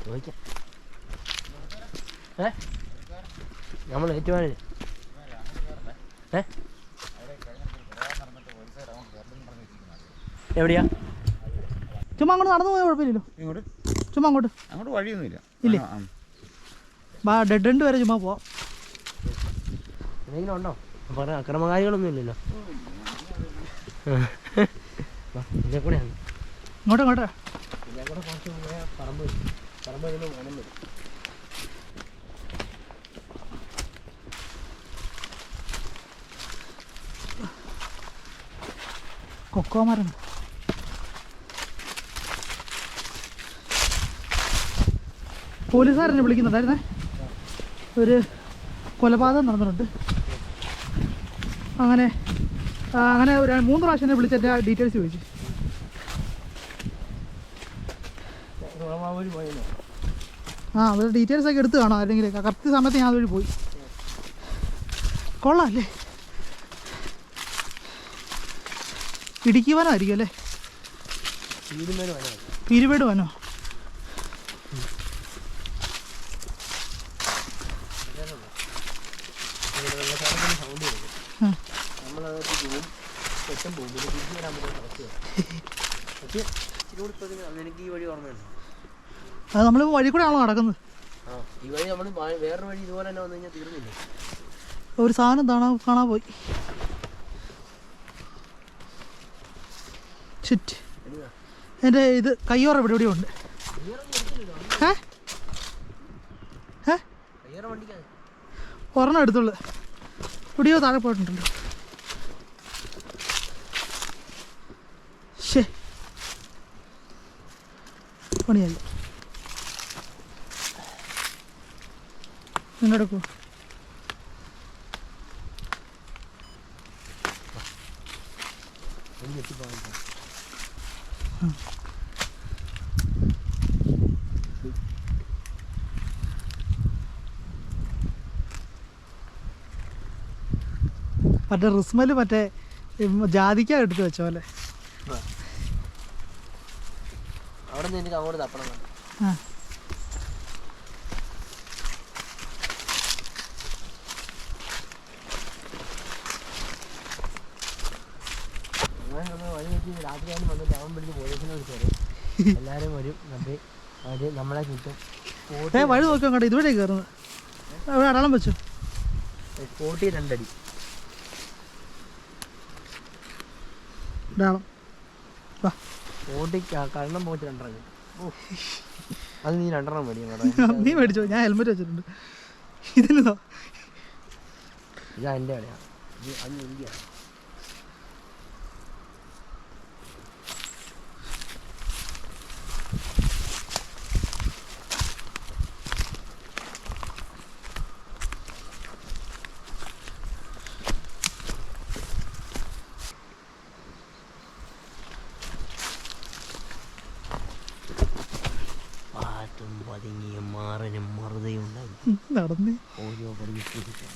ചോദിക്കാം. നമ്മൾ ഏറ്റുവാനേ എവിടെയാ? ചുമ്മാ അങ്ങോട്ട് നടന്നു പോയാൽ കുഴപ്പമില്ലല്ലോ. ചുമ്മാ അങ്ങോട്ട് വഴിയൊന്നുമില്ല ഇല്ലേ? ഡെഡ് എൻഡ് വരെ ചുമ്മാ പോവാം. എന്തെങ്കിലും ഉണ്ടോ? പറഞ്ഞ അക്രമകാരികളൊന്നും ഇല്ലല്ലോ. ഇതിലെ കൂടെയാണ്. ഇങ്ങോട്ട് ഇങ്ങോട്ട് ഇതിലെ കൂടെ കുറച്ച് പറമ്പ് വരുമ്പോൾ വനം വരും. കൊക്കോ മരം. പോലീസുകാരെന്നെ വിളിക്കുന്നുണ്ടായിരുന്നേ. ഒരു കൊലപാതകം നടന്നിട്ടുണ്ട്. അങ്ങനെ 3 പ്രാവശ്യം എന്നെ വിളിച്ച് എൻ്റെ ഡീറ്റെയിൽസ് ചോദിച്ചു. അവരുടെ ഡീറ്റെയിൽസ് ഒക്കെ എടുത്ത് കാണാം. അല്ലെങ്കിൽ കറക്റ്റ് സമയത്ത് ഞാൻ അതുവഴി പോയി. കൊള്ളാമല്ലേ? ഇടുക്കി വനമായിരിക്കും അല്ലേ? പീരുമേട് വനോ? അത് നമ്മൾ വഴി കൂടെ ആണല്ലോ നടക്കുന്നത്. ഈ വഴി നമ്മൾ വേറൊരു വഴി ഇതുപോലെ തന്നെ വന്നു കഴിഞ്ഞാൽ തീർന്നില്ലേ? ഒരു സാധനം കാണാൻ പോയി. ചുറ്റ് എൻ്റെ ഇത് കയ്യോറ ഇവിടെ ഉണ്ട്. ഒരെണ്ണം എടുത്തുള്ളു. ഇവിടെയോ താഴെ പോയിട്ടുണ്ടല്ലോ. ശേ, പണിയല്ല. നിന്നെടുക്കൂ. മറ്റേ റിസ്മല് മറ്റേ ജാതിക്ക എടുത്ത് വെച്ചോ അല്ലേ? അവിടെ നിന്ന് എനിക്ക് അങ്ങോട്ട് തപ്പണം. വഴി വെച്ച് രാത്രിയാലും വന്നിട്ട് അവൻ പിടിച്ച് പോലീസിനെ വിളിച്ചാൽ എല്ലാവരും വരും. അവർ നമ്മളെ ചുറ്റും വഴി നോക്കാം കേട്ടോ. ഇതുവരെ കയറുന്നത് അവിടെ അടയാളം വെച്ചു. സ്പോട്ടി 2 അടി അടയാളം. സ്പോട്ടി കണ്ണം പോയിട്ട് 2 അടി. അത് നീ 2 മേടിക്കും. നീ മേടിച്ചോ? ഞാൻ ഹെൽമെറ്റ് വെച്ചിട്ടുണ്ട്. ഇതിനോ? ഇതാ എൻ്റെ അടയാണ്. അത് ഇന്ത്യയാണ്. പതുങ്ങിയ മാറനും മറുതയും നടന്നേ ഓരോ പടി കുതിക്കും.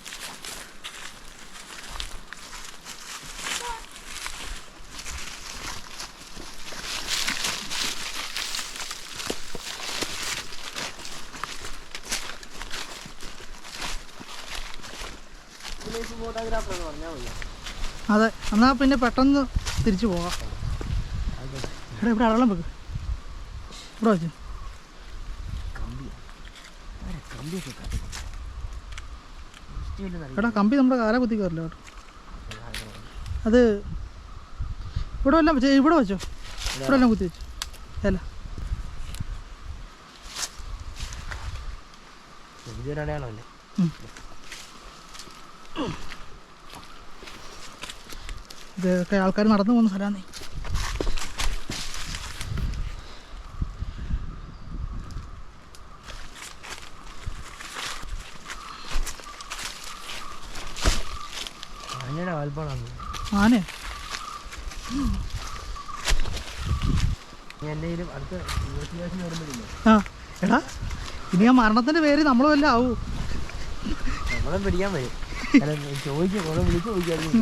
ഫോട്ടോഗ്രാഫർ എന്ന് പറഞ്ഞാൽ മതി. അതെ, എന്നാ പിന്നെ പെട്ടെന്ന് തിരിച്ചു പോവാം. ഇവിടെ അടയാളം വെക്ക്. ഇവിടെ വെച്ചു. എടാ, കമ്പി നമ്മുടെ കാല കുത്തി കയറില്ല കേട്ടോ. അത് ഇവിടെ എല്ലാം വെച്ചോ. ഇവിടെ വെച്ചോ. ഇവിടെ എല്ലാം കുത്തി വെച്ചു. അല്ല, അടയാളമല്ലേ? ഇതൊക്കെ ആൾക്കാർ നടന്നു പോകുന്ന സ്ഥലമാണ്. ആനയുടെ വാൽപ്പാടാണ്. ആന എന്തെങ്കിലും അടുത്ത ഇൻവെസ്റ്റിഗേഷൻ വരുമ്പോഴില്ലേ ആ എടാ ഇനി ആ മരണത്തിൻ്റെ പേര് നമ്മൾ വല്ല ആവൂ. നമ്മളെ പിടിക്കാൻ വരും. ചോദിക്കും നമ്മളെ വിളിച്ച് ചോദിക്കായിരുന്നു.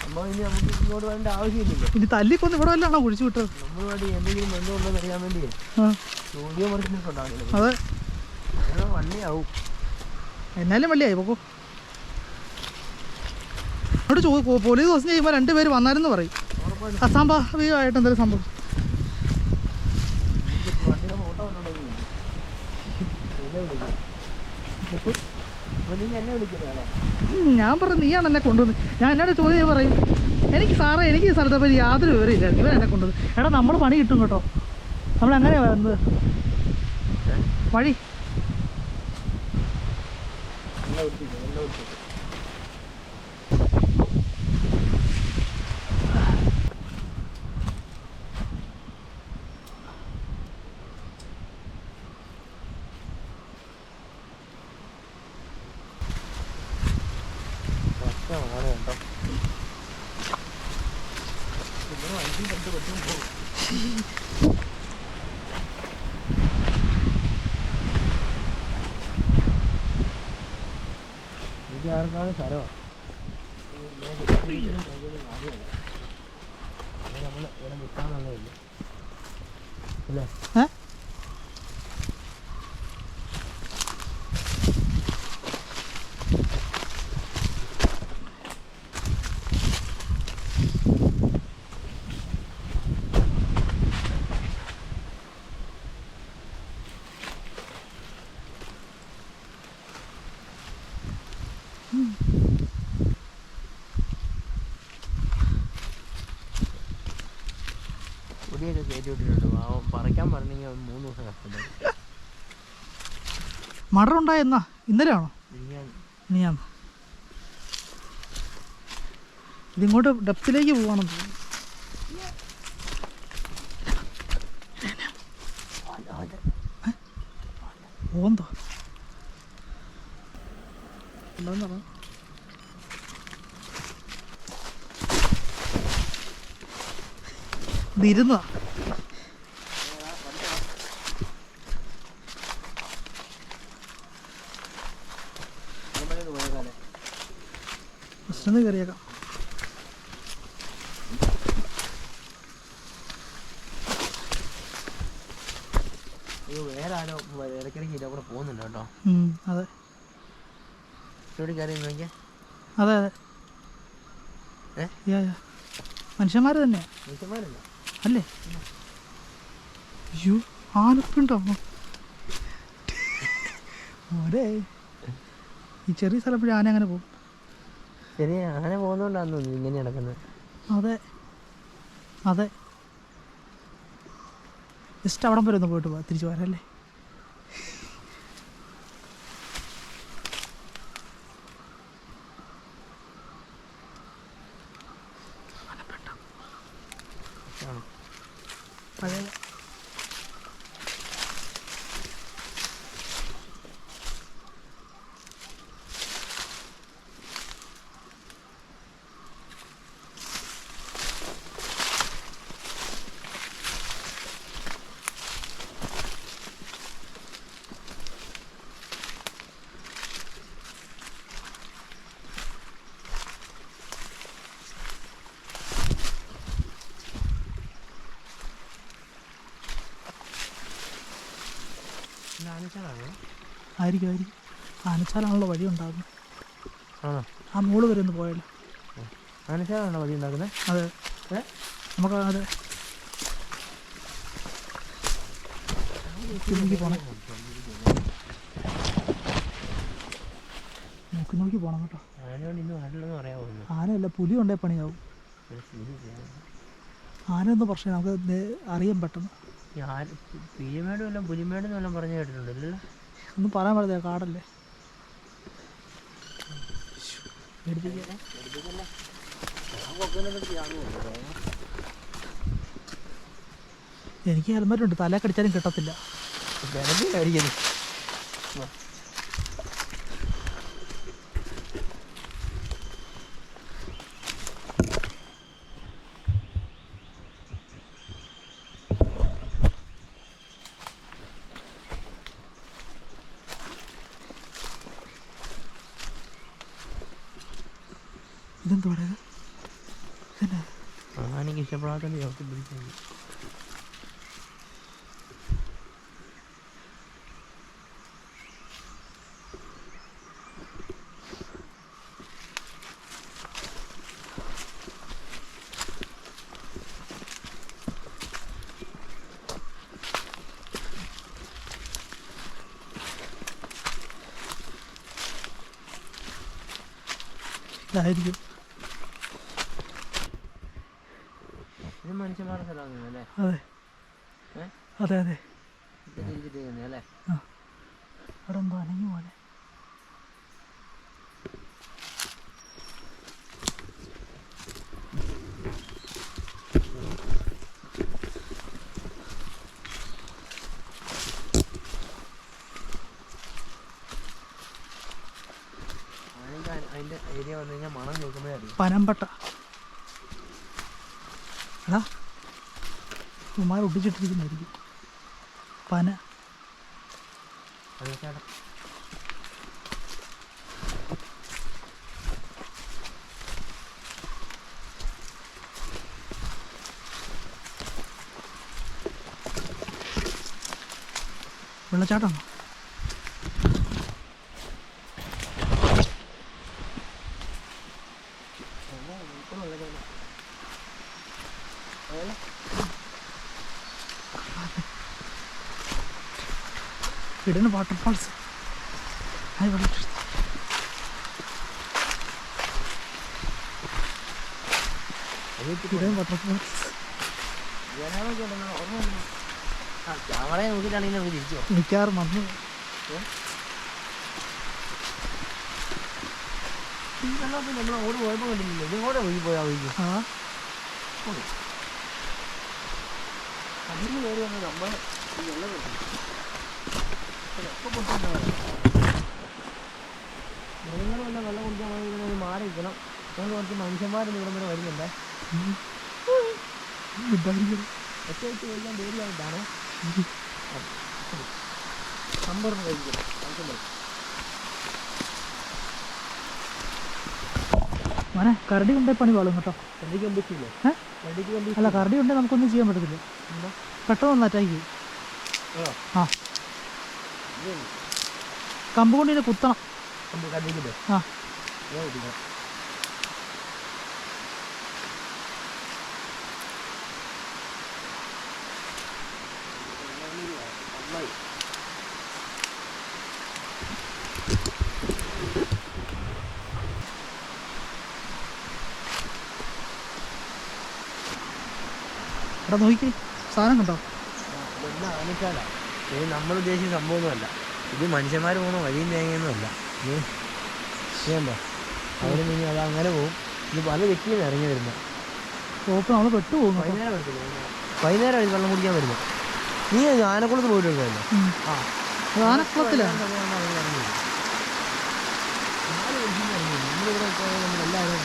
നമ്മൾ ഇനി നമുക്ക് ഇങ്ങോട്ട് വരേണ്ട ആവശ്യമില്ലല്ലോ. ഇനി തല്ലിക്കൊന്ന് ഇവിടെ വല്ലാണോ കുഴിച്ചു വിട്ടത്? നമ്മളുമായിട്ട് എന്തെങ്കിലും ബന്ധമുണ്ടോ എന്ന് അറിയാൻ വേണ്ടി ചോദ്യം മറിച്ചിട്ടുണ്ടാവില്ല. അതെ അങ്ങനെ വള്ളിയാവും. എന്നാലും വള്ളിയായി പോക്കോ. അവിടെ പോലീസ് ദിവസം ചെയ്യുമ്പോൾ 2 പേര് വന്നാലെന്ന് പറയും. അസാംഭാവികമായിട്ട് എന്തെങ്കിലും സംഭവം. വണ്ടിയുടെ ഫോട്ടോ എന്നെ വിളിക്കുന്നതാണോ? ഞാൻ പറഞ്ഞു നീയാണ് എന്നെ കൊണ്ടുവന്നത്. ഞാൻ എന്നോട് ചോദ്യം പറയും എനിക്ക് സാറേ എനിക്ക് ഈ സ്ഥലത്തെ പറ്റി യാതൊരു വിവരമില്ല, ഇവൻ എന്നെ കൊണ്ടുവന്നത്. എടാ നമ്മൾ പണി കിട്ടും കേട്ടോ. നമ്മളെങ്ങനെയാണ് വരുന്നത് വഴി? ആർക്കാണ് സ്ഥലമാണ് നമ്മൾ ഇവിടെ നിൽക്കാന്നുള്ളതല്ലേ അല്ലേ? പൊടിയൊക്കെ കയറ്റി വിട്ടിട്ടുണ്ട്. പറിക്കാൻ പറഞ്ഞെങ്കിൽ 3 ദിവസം കഷ്ടപ്പെടും. മർഡർ ഉണ്ടായെന്നാ? ഇന്നലെയാണോ? ഞാൻ ഇതിങ്ങോട്ട് ഡെപ്തിലേക്ക് പോവാണെന്ന് തോന്നുന്നു. ഓന്തോ ഉണ്ടോന്ന് ഇരുന്നതാ. ബസ്സിന് കയറിയേക്കാം. വേറെ ആരോ ഇടയ്ക്കിടയ്ക്ക് ഇതിലെ കൂടെ പോകുന്നുണ്ട് കേട്ടോ. അതെ കയറി നോക്കിയാ. അതെ അതെ മനുഷ്യന്മാർ തന്നെയാ. മനുഷ്യന്മാരല്ല അല്ലേ? അയ്യോ ആനപ്പുണ്ടോ ഓരേ ഈ ചെറിയ സ്ഥലപ്പോഴും ആന അങ്ങനെ പോകും. ശരി ആന പോകുന്നോണ്ടാന്ന് തോന്നുന്നു ഇങ്ങനെ നടക്കുന്നത്. അതെ അതെ ജസ്റ്റ് അവിടം വരെ ഒന്ന് പോയിട്ട് പോവാം, തിരിച്ചു പോരാല്ലേ? പഴയ ആയിരിക്കും ആയിരിക്കും. ആനച്ചാലാണല്ലോ വഴി ഉണ്ടാകുന്നത്. ആ മോള് വരെ ഒന്ന് പോയല്ലോ. ആനച്ചാലാണോ വഴി ഉണ്ടാക്കുന്നത്? അതെ നമുക്ക് അതെ നോക്കി പോണം, നോക്കി പോണം കേട്ടോ. ആനയല്ല പുലി ഉണ്ടേ പണിയാവും. ആനയൊന്നും പ്രശ്നം നമുക്ക് അറിയാൻ പെട്ടെന്ന്. പീരുമേടും എല്ലാം പുലിമേടും എല്ലാം പറഞ്ഞു കേട്ടിട്ടുണ്ടല്ലോ. ഒന്നും പറയാൻ പറ്റില്ല, കാടല്ലേ. എനിക്ക് ഹെൽമെറ്റ് ഉണ്ട്, തല കടിച്ചാലും കിട്ടത്തില്ല. ഇതെന്ത് പറയുക ഇതന്നെ എനിക്ക് ഇഷ്ടപ്പെടാത്ത ചവിട്ടി പിടിച്ചത്. ഇതായിരിക്കും. ഇത് മനുഷ്യന്മാരുടെ സ്ഥലമാണ് അല്ലേ? അതെ അതെ അതെ. അല്ലേ? ആ അവിടെ എന്തോ അനങ്ങി പോലെ. അതിൻ്റെ ഏരിയ വന്നു കഴിഞ്ഞാൽ മണം കേൾക്കുമ്പോഴേ അറിയാം. പനമ്പട്ട എടാ ഉമ്മാർ ഒട്ടിച്ചിട്ടിരിക്കുന്നതായിരിക്കും പന. വെള്ളച്ചാട്ടമാണോ? ഇടന് വാട്ടർഫാൾസ് ഇടൻ വാട്ടർഫാൾസ്. ക്യാമറയെ നോക്കിയിട്ടാണെങ്കിൽ നമുക്ക് തിരിച്ചു പോകാം. മിക്കവാറും വന്നു. ഈ വെള്ളമൊക്കെ നമ്മൾ ഓട് പോയപ്പോൾ കണ്ടില്ല. ഇതുകൂടെ ഒഴുകി പോയാൽ ഒഴുകി. ആ അതിന് കയറി വന്ന് നമ്മൾ ഈ വെള്ളം മൃഗങ്ങളെല്ലാം വെള്ളം കുടിക്കാൻ പോയി മാറി നിൽക്കണം. ഞങ്ങൾ കുറച്ച് മനുഷ്യന്മാരും ഇവിടം വരെ വരുന്നുണ്ട്. ഒറ്റ വെച്ച് കഴിക്കാൻ പേടിയായിട്ടാണ് നമ്പറിന് കഴിക്കുന്നത്. മോനെ കരടി കൊണ്ടേ പണി പാളും കേട്ടോ. കരടിക്ക് പറ്റില്ലേ? അല്ല കരടി കൊണ്ടേ നമുക്കൊന്നും ചെയ്യാൻ പറ്റത്തില്ല. പെട്ടെന്ന് ഒന്ന് അറ്റാക്ക് ചെയ്യും. ആ കമ്പ് കൊണ്ട് ഇതിനെ കുത്തണം. ആ എടാ നോക്കി സാധനം കണ്ടോ? ഇതെല്ലാം ആനക്കാല. ഇത് നമ്മൾ ഉദ്ദേശിച്ച സംഭവമൊന്നുമല്ല. ഇത് മനുഷ്യന്മാർ പോകുന്ന വഴിയും തേങ്ങയൊന്നുമല്ല. ഇതുണ്ടോ അവിടെ നിന്ന് അത് അങ്ങനെ പോകും. ഇത് പല വ്യക്തിയും ഇറങ്ങി വരുന്നത്. ടോപ്പ് നമ്മൾ പെട്ടു പോകുന്നു. വൈകുന്നേരം വെള്ളം കുടിക്കാൻ വരുന്നത്. നീ ആനക്കുളത്ത് പോയിട്ട് എടുക്കാമല്ലോ. ആനക്കുളത്തിലാണ് നമ്മളിവിടെ എല്ലാവരും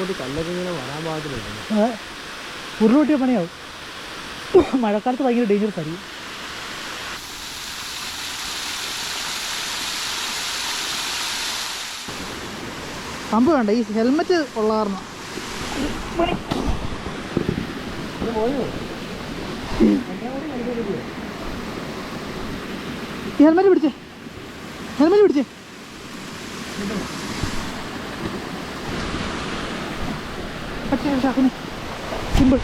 അങ്ങോട്ട് കല്ലൊക്കെ ഇങ്ങനെ വരാൻ പാകത്തില്ല. ഉരുളൊട്ടിയ പണിയാവും. മഴക്കാലത്ത് ഭയങ്കര ഡേഞ്ചറസ് ആയിരിക്കും. സംഭവം വേണ്ട, ഈ ഹെൽമെറ്റ് ഉള്ള കാരണം ഹെൽമെറ്റ് പിടിച്ചേ, ഹെൽമെറ്റ് പിടിച്ചേ. പക്ഷേ സിമ്പിൾ.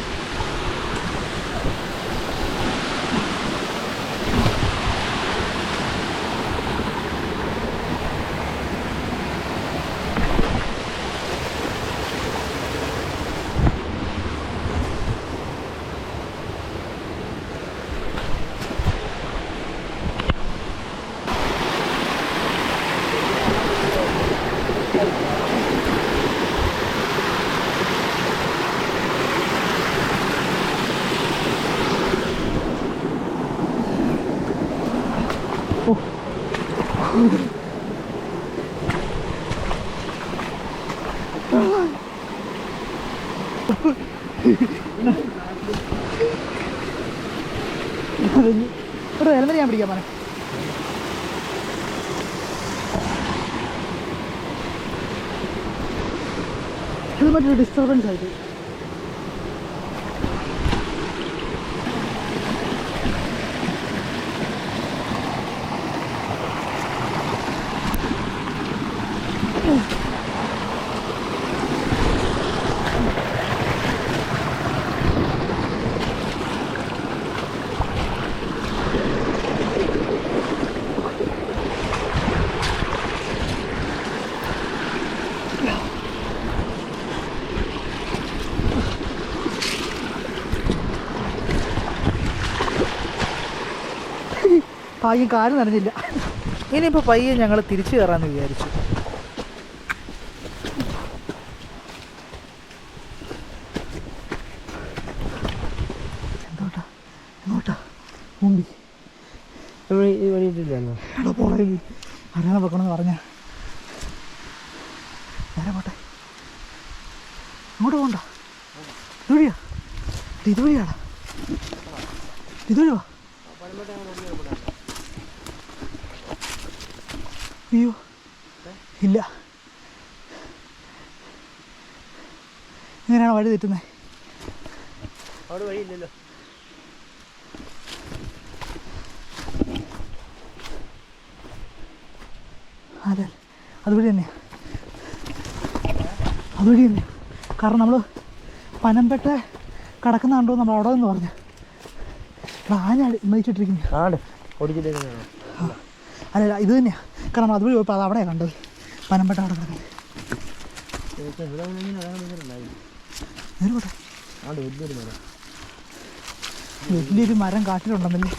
ഒരു ഹെൽമെറ്റ് ഞാൻ പിടിക്കാൻ പറയാം. ഇത് മറ്റൊരു ഡിസ്റ്റർബൻസ് ആയിട്ട്. ഭാഗ്യം കാര്യം നനഞ്ഞില്ല. ഇനിയിപ്പോൾ പയ്യെ ഞങ്ങൾ തിരിച്ചു കയറാമെന്ന് വിചാരിച്ചു. എന്തോട്ടാ എങ്ങോട്ടാ മുമ്പി എടാ പോളെ അറിയാതെ വെക്കണമെന്ന് പറഞ്ഞ നേരെ പോട്ടെ. അങ്ങോട്ട് പോകണ്ട, ഇതുവഴിയാ, ഇതുവഴിയാടാ, ഇതുവഴി വാ. അയ്യോ ഇല്ല, എങ്ങനെയാണ് വഴി തെറ്റുന്നത്? അവിടെ വഴിയില്ലല്ലോ. അതെ അതുവഴി തന്നെയാണ്, അതുവഴി തന്നെയാണ്. കാരണം നമ്മൾ പനമ്പെട്ട കിടക്കുന്ന കണ്ടോ നമ്മൾ അവിടെ നിന്ന് പറഞ്ഞു. ആന മരിച്ചിട്ടിരിക്കുന്നു. അല്ല ഇത് തന്നെയാണ്, കാരണം അതുവഴി പോയപ്പോൾ അത് അവിടെയാണ് കണ്ടത്, പനമ്പെട്ട അവിടെ കിടക്കുന്നത്. വലിയൊരു മരം കാട്ടിലുണ്ടെന്നല്ലേ.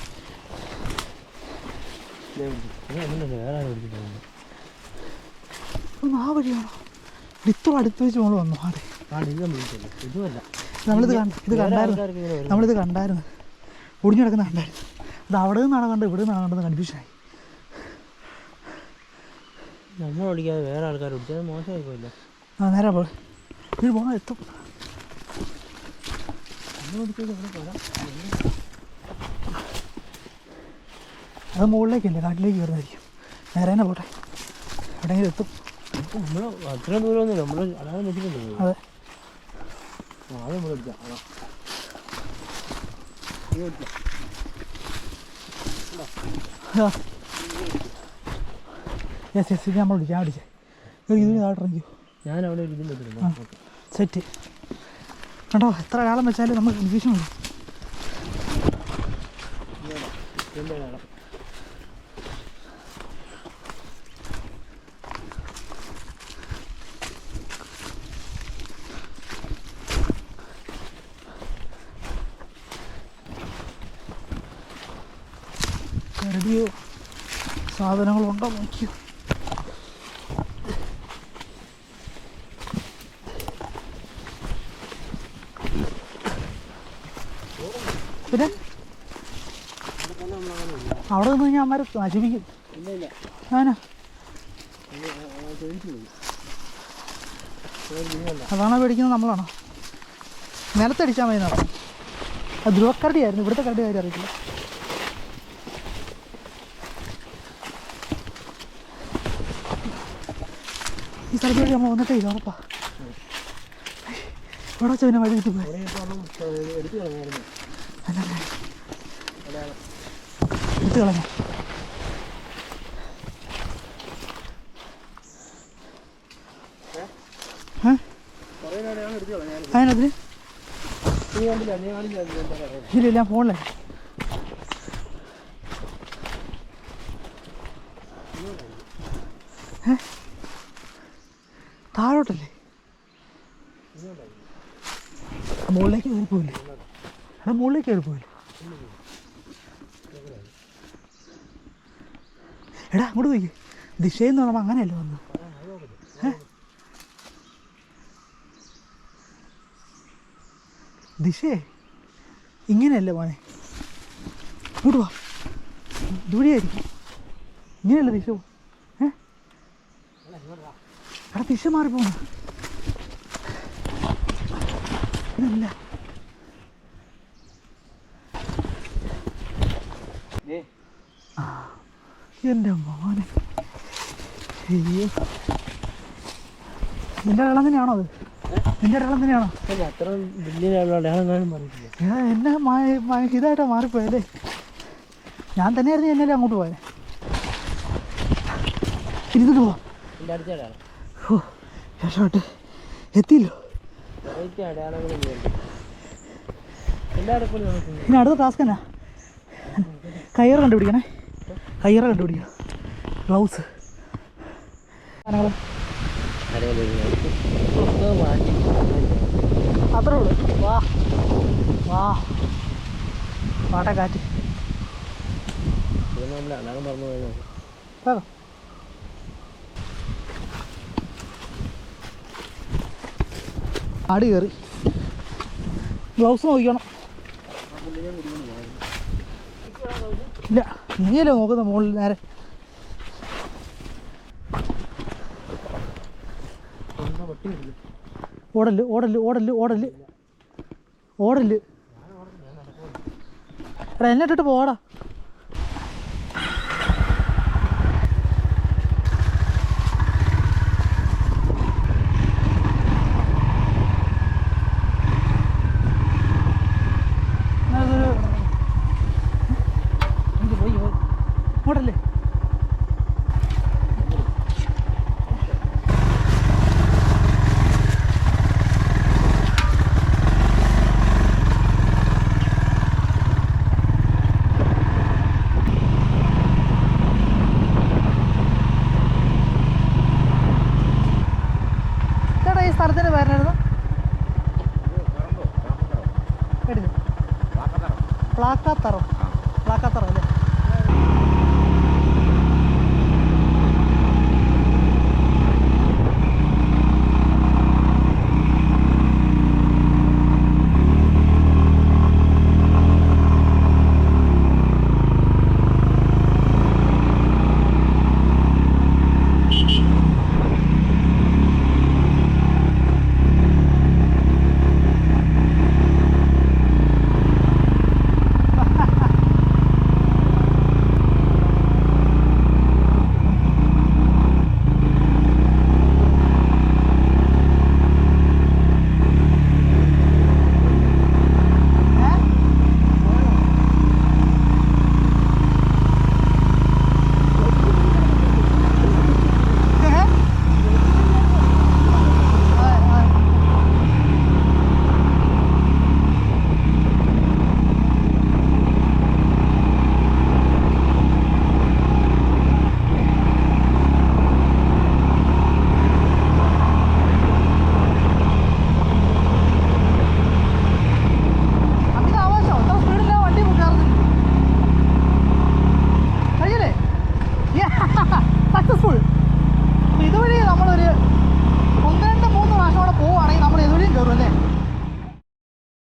ആ വഴിയാണോ? ഇത്ര അടുത്ത് വെച്ച് നമ്മൾ വന്നു. അതെ നമ്മളിത് കണ്ടായിരുന്നു, ഒടിഞ്ഞു കിടക്കുന്ന കണ്ടായിരുന്നു. അത് അവിടെ നിന്നാണ് കണ്ടത്, ഇവിടെ നിന്നാണ് കണ്ടത്, കൺഫ്യൂഷനായി. നമ്മൾ ഓടിക്കാതെ വേറെ ആൾക്കാർ ഓടിച്ചത് മോശമായി പോയില്ല. ആ നേരെ പോലെ ഇത് പോകാൻ എത്തും. അത് മുകളിലേക്കല്ലേ, കാട്ടിലേക്ക് കയറുന്നതായിരിക്കും. നേരെ തന്നെ പോട്ടെ, എവിടെയെങ്കിലും എത്തും. നമ്മൾ അത്ര ദൂരമൊന്നുമില്ല, നമ്മൾ അതാണ് വെച്ചിട്ടുണ്ടല്ലോ. അതെ അത് നമ്മൾ എടുക്കാം. യെസ് യെസ് ഇത് നമ്മൾ വിളിക്കാം. വിളിച്ചേ ഇത് താട്ടിറങ്ങിയോ? ഞാൻ അവിടെ ഒരു ഇതും വെച്ചിട്ടുണ്ട്. സെറ്റ് കേട്ടോ. എത്ര കാലം വെച്ചാലും നമുക്ക് കൺഫ്യൂഷൻ ഉണ്ട്. കരുതിയോ സാധനങ്ങളുണ്ടോ നോക്കിയോ? പിന്നെ അവിടെ നിന്ന് കഴിഞ്ഞാൽ അമ്മമാരെ നശിപ്പിക്കും. ഞാനാ അതാണോ പേടിക്കുന്നത് നമ്മളാണോ? നിലത്തടിച്ചാൽ മതി നടക്കും. അത് ധ്രുവക്കരടിയായിരുന്നു, ഇവിടുത്തെ കരടി കാര്യം അറിയില്ല. ഈ സ്ഥലത്ത് വഴി നമ്മൾ വന്നിട്ടേ ഇല്ല ഉറപ്പാ. ഇവിടെ വെച്ചാൽ പിന്നെ വഴി കിട്ടി പോയി. എടുത്തു കളഞ്ഞു. അതിനതിന് ഇല്ല ഞാൻ ഫോണിലെ താഴോട്ടല്ലേ മുകളിലേക്ക് കയറി പോയില്ലേ? എടാ മുകളിലേക്ക് കയറി പോയില്ലേ? എടാ അങ്ങോട്ട് പോയി. ദിശയെന്ന് പറയുമ്പോൾ അങ്ങനെയല്ലേ വന്നു. ദിശേ ഇങ്ങനെയല്ലേ മോനെ? ഇങ്ങോട്ട് വാ. ദൂരെയായിരിക്കും. ഇങ്ങനെയല്ലേ ദിശ? എടാ ദിശ മാറിപ്പോണ ഇതല്ല. എൻ്റെ മോനെ, അയ്യോ നിന്റെ വെള്ളം തന്നെയാണോ അത്? നിന്റെ വെള്ളം തന്നെയാണോ? അത്ര വലിയ അടയാളം പറഞ്ഞിട്ടില്ല. എന്നെ ഇതായിട്ടാ മാറിപ്പോയല്ലേ? ഞാൻ തന്നെയായിരുന്നു എന്നല്ലേ അങ്ങോട്ട് പോയത്. ഇരുന്നിട്ട് പോവാം. ഓ രക്ഷപ്പെട്ട് എത്തിയില്ലോ. ഇനി അടുത്ത ടാസ്ക് എന്നാ? കയ്യറ് കണ്ടുപിടിക്കണേ. കയ്യറ് കണ്ടുപിടിക്കുക. ഗ്ലൗസ് അത്രേ ഉള്ളൂ. വാ വാ വാട്ടെ കാറ്റ്. ആട് കയറി. ഗ്ലൗസ് നോക്കണം. ഇല്ല നീയല്ലേ നോക്കുന്ന മുകളിൽ നേരെ. ഓടല് ഓടല് ഓടല് ഓടല് ഓടല്. എടാ എന്നെ ഇട്ടിട്ട് പോടാ. ഓടല്ലേ ചേട്ടാ? ഈ സ്ഥലത്തിൻ്റെ പേരായിരുന്നു പ്ലാക്കാത്തറോ? പ്ലാക്കാത്തറോ അല്ലേ?